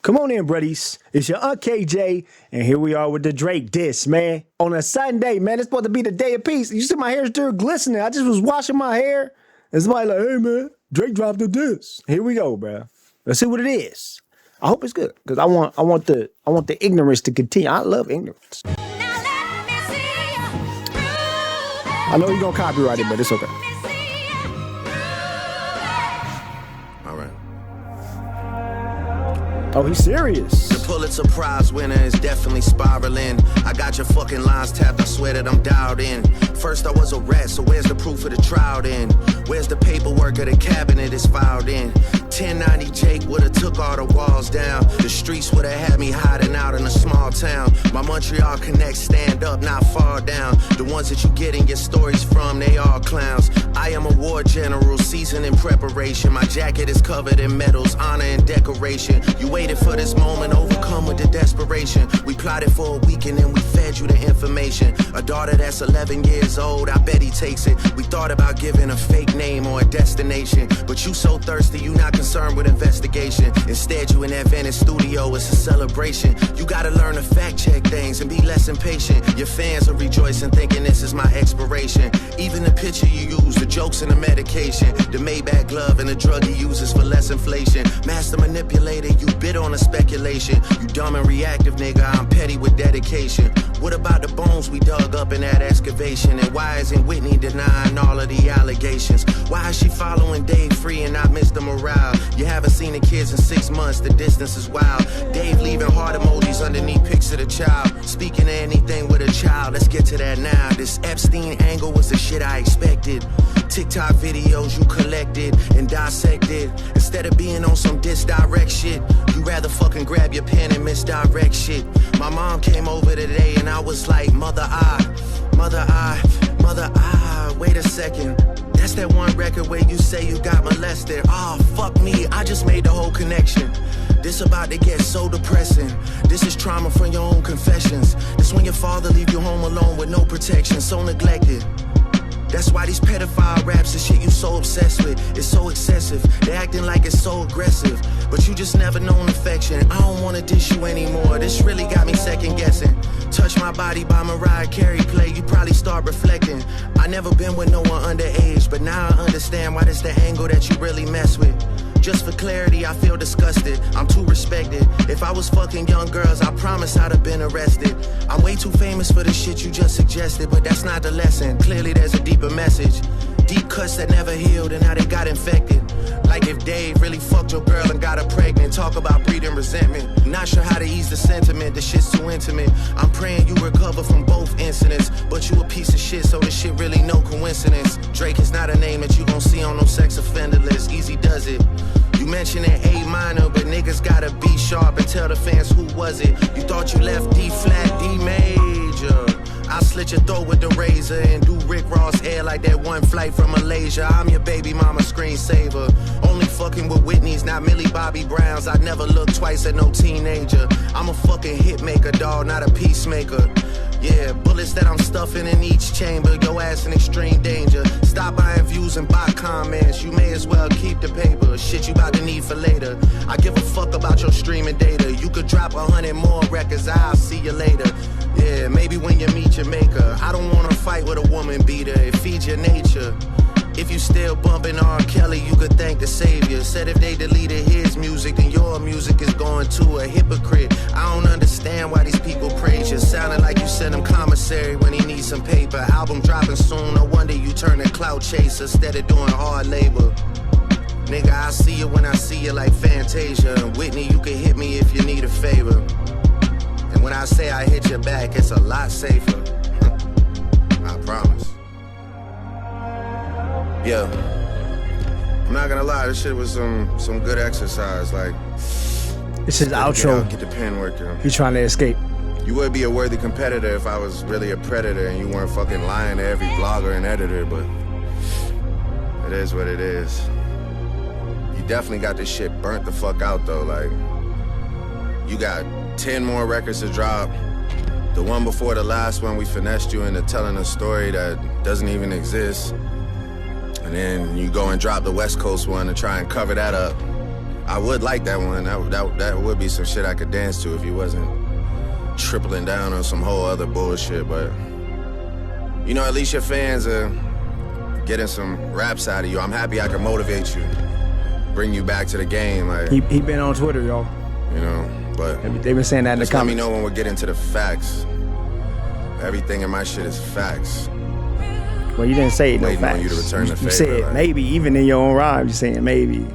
Come on in, buddies. It's your Aunt KJ, and here we are with the Drake diss, man. On a Sunday, man. It's supposed to be the day of peace. You see my hair still glistening. I just was washing my hair, and somebody like, hey, man, Drake dropped the diss. Here we go, bro. Let's see what it is. I hope it's good, because I want the ignorance to continue. I love ignorance. I know you're going to copyright it, but it's okay. Oh, he's serious. The Pulitzer Prize winner is definitely spiraling. I got your fucking lines tapped, I swear that I'm dialed in. First I was a rat, so where's the proof of the trial then? Where's the paperwork of the cabinet is filed in? 1090 Jake would've took all the walls down. The streets would've had me hiding out in a small town. My Montreal connects stand up, not fall down. The ones that you getting your stories from, they all clowns. I am a war general, seasoned in preparation. My jacket is covered in medals, honor and decoration. You waited for this moment, overcome with the desperation. We plotted for a week and then we fed you the information. A daughter that's 11 years old, I bet he takes it. We thought about giving a fake name or a destination, but you so thirsty, you not concerned with investigation. Instead, you in that Venice studio, it's a celebration. You gotta learn to fact check things and be less impatient. Your fans are rejoicing, thinking this is my expiration. Even the picture you use, the jokes and the medication, the Maybach glove and the drug he uses for less inflation. Master manipulator, you bid on a speculation. You dumb and reactive, nigga, I'm petty with dedication. What about the bones we dug up in that excavation? And why isn't Whitney denying all of the allegations? Why is she following Dave Free and not Mr. Morale? You haven't seen the kids in 6 months, the distance is wild. Dave leaving heart emojis underneath pics of the child. Speaking of anything with a child, let's get to that now. This Epstein angle was the shit I expected. TikTok videos you collected and dissected. Instead of being on some disdirect shit, you rather fucking grab your pen and misdirect shit. My mom came over today and I was like, mother, wait a second. That's that one record where you say you got molested. Oh, fuck me, I just made the whole connection. This about to get so depressing. This is trauma from your own confessions. This when your father leave you home alone with no protection, so neglected. That's why these pedophile raps and shit you so obsessed with, it's so excessive. They acting like it's so aggressive, but you just never known affection. I don't wanna dish you anymore, this really got me second guessing. Touch My Body by Mariah Carey play, you probably start reflecting. I never been with no one underage, but now I understand why this the angle that you really mess with. Just for clarity, I feel disgusted. I'm too respected. If I was fucking young girls, I promise I'd have been arrested. I'm way too famous for the shit you just suggested, but that's not the lesson. Clearly there's a deeper message. Deep cuts that never healed and now they got infected. Like if Dave really fucked your girl and got her pregnant. Talk about breeding resentment. Not sure how to ease the sentiment, the shit's too intimate. I'm praying you recover from both incidents, but you a piece of shit, so this shit really no coincidence. Drake is not a name that you gon' see on no sex offender list. Easy does it. You mentioned an A minor, but niggas gotta be sharp and tell the fans who was it. You thought you left D flat, D major. I slit your throat with the razor and do Rick Ross air like that one flight from Malaysia. I'm your baby mama screensaver. Only fucking with Whitney's, not Millie Bobby Browns. I'd never look twice at no teenager. I'm a fucking hit maker, dawg, not a peacemaker. Yeah, bullets that I'm stuffing in each chamber. Your ass in extreme danger. Stop buying views and bot comments. You may as well keep the paper. Shit you about to need for later. I give a fuck about your streaming data. You could drop 100 more records, I'll see you later. Yeah, maybe when you meet your maker. I don't wanna fight with a woman beater. It feeds your nature. If you still bumping R. Kelly, you could thank the savior. Said if they deleted his music, then your music is going to a hypocrite. I don't understand why these people praise you. Sounding like you sent him commissary when he needs some paper. Album dropping soon, no wonder you turn a clout chaser instead of doing hard labor. Nigga, I see you when I see you like Fantasia. Whitney, you can hit me if you need a favor. And when I say I hit your back, it's a lot safer. I promise. Yeah, I'm not gonna lie, this shit was some good exercise. Like, this is outro. Get the pen working. He's trying to escape. You would be a worthy competitor if I was really a predator and you weren't fucking lying to every blogger and editor, but it is what it is. You definitely got this shit burnt the fuck out though. Like, you got 10 more records to drop. The one before the last one, we finessed you into telling a story that doesn't even exist. And then you go and drop the West Coast one to try and cover that up. I would like that one. That would be some shit I could dance to if you wasn't tripling down on some whole other bullshit. But, you know, at least your fans are getting some raps out of you. I'm happy I can motivate you, bring you back to the game. Like, he been on Twitter, y'all. You know, but they've been saying that in the comments. Let me know when we get into the facts. Everything in my shit is facts. Well, you didn't say no facts. On you to return the favor, you said like, maybe, even in your own rhyme, you're saying maybe,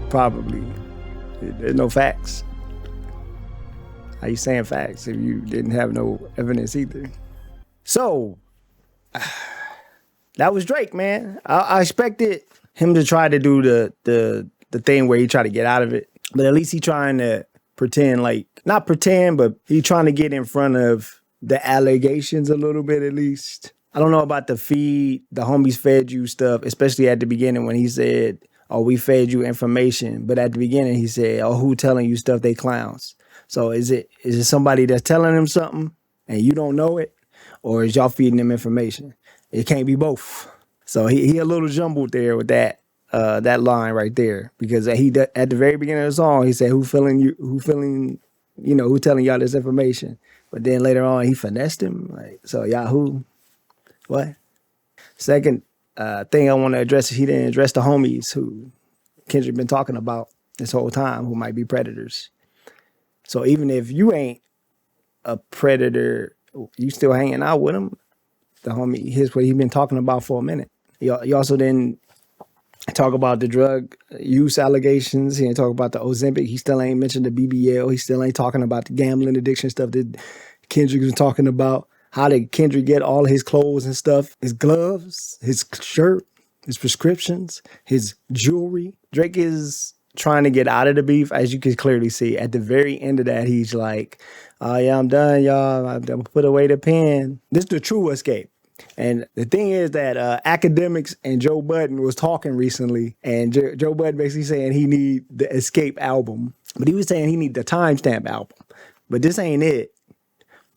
probably. There's no facts. How you saying facts if you didn't have no evidence either? So, that was Drake, man. I expected him to try to do the thing where he tried to get out of it, but at least he trying to pretend like, not pretend, but he trying to get in front of the allegations a little bit at least. I don't know about the homies fed you stuff, especially at the beginning when he said, oh, we fed you information. But at the beginning he said, oh, who telling you stuff? They clowns. So is it somebody that's telling him something and you don't know it? Or is y'all feeding them information? It can't be both. So he a little jumbled there with that line right there. Because at the very beginning of the song, he said, who telling y'all this information? But then later on, he finessed him. Like, so Yahoo, what? Second thing I want to address is he didn't address the homies who Kendrick been talking about this whole time who might be predators. So even if you ain't a predator, you still hanging out with him. The homie, here's what he been talking about for a minute. He also didn't talk about the drug use allegations. He didn't talk about the Ozempic. He still ain't mentioned the BBL. He still ain't talking about the gambling addiction stuff that Kendrick was talking about. How did Kendrick get all his clothes and stuff? His gloves, his shirt, his prescriptions, his jewelry. Drake is trying to get out of the beef, as you can clearly see. At the very end of that, he's like, oh yeah, I'm done, y'all. I'm put away the pen. This is the true escape. And the thing is that Academics and Joe Budden was talking recently, and Joe Budden basically saying he need the Escape album, but he was saying he need the Timestamp album. But this ain't it.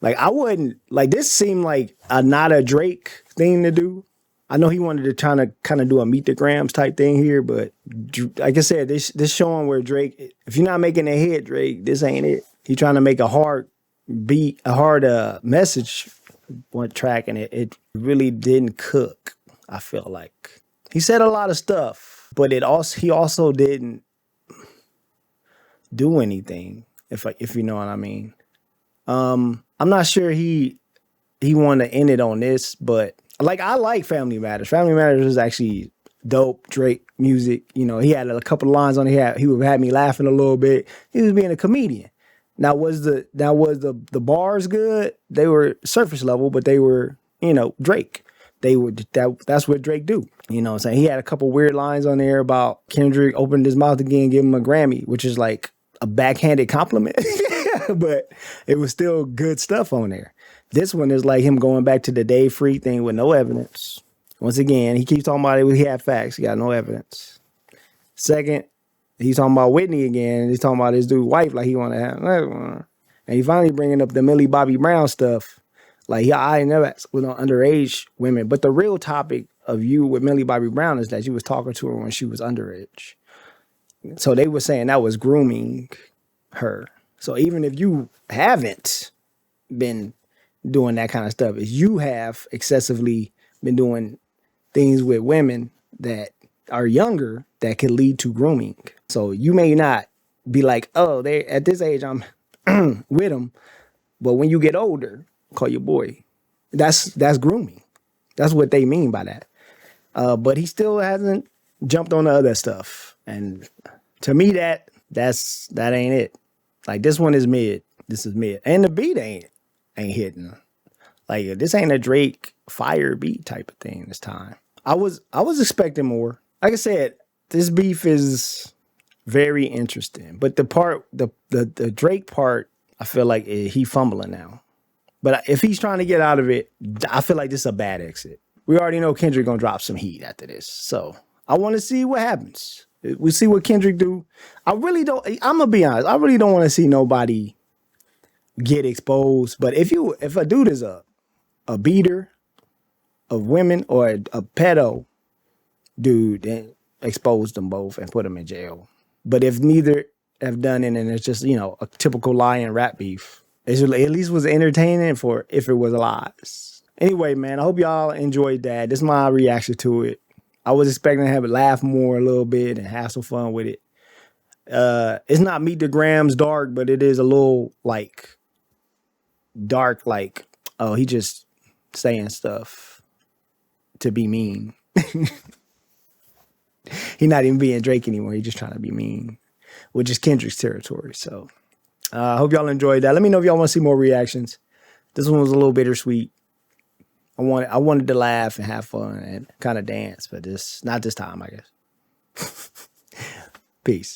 Like, I wouldn't, like, this seemed like not a Drake thing to do. I know he wanted to try to kind of do a Meet the Grams type thing here, but like I said, this showing where Drake, if you're not making a hit, Drake, this ain't it. He trying to make a hard beat, a hard message one track, and it really didn't cook, I feel like. He said a lot of stuff, but he also didn't do anything, if you know what I mean. I'm not sure he wanted to end it on this, but like, I like Family Matters. Family Matters is actually dope Drake music. You know, he had a couple of lines on it. He would have me laughing a little bit. He was being a comedian. Now was the bars good? They were surface level, but they were, you know, Drake. That's what Drake do. You know what I'm saying? He had a couple weird lines on there about Kendrick opened his mouth again, give him a Grammy, which is like a backhanded compliment. But it was still good stuff on there. This one is like him going back to the Day Free thing with no evidence. Once again, he keeps talking about it. He had facts. He got no evidence. Second, he's talking about Whitney again. He's talking about his dude's wife like he want to have. And he finally bringing up the Millie Bobby Brown stuff. Like, I never was on underage women. But the real topic of you with Millie Bobby Brown is that you was talking to her when she was underage. So they were saying that was grooming her. So even if you haven't been doing that kind of stuff, if you have excessively been doing things with women that are younger, that could lead to grooming. So you may not be like, oh, they at this age I'm with them, but when you get older, call your boy. That's grooming. That's what they mean by that. But he still hasn't jumped on the other stuff, and to me that ain't it. Like, this one is mid. This is mid. And the beat ain't hitting. Like, this ain't a Drake fire beat type of thing this time. I was expecting more. Like I said, this beef is very interesting. But the Drake part, I feel like he fumbling now. But if he's trying to get out of it, I feel like this is a bad exit. We already know Kendrick gonna drop some heat after this. So I want to see what happens. We see what Kendrick do. I'm gonna be honest, I really don't want to see nobody get exposed. But if a dude is a beater of women or a pedo dude, then expose them both and put them in jail. But if neither have done it, and it's just, you know, a typical lion rap beef. It at least was entertaining for if it was lies. Anyway, man, I hope y'all enjoyed that. This is my reaction to it. I was expecting to have it laugh more a little bit and have some fun with it. It's not Meet the Grams dark, but it is a little like dark, like, oh, he just saying stuff to be mean. He's not even being Drake anymore. He's just trying to be mean, which is Kendrick's territory. So I hope y'all enjoyed that. Let me know if y'all want to see more reactions. This one was a little bittersweet. I wanted to laugh and have fun and kind of dance, but not this time, I guess. Peace.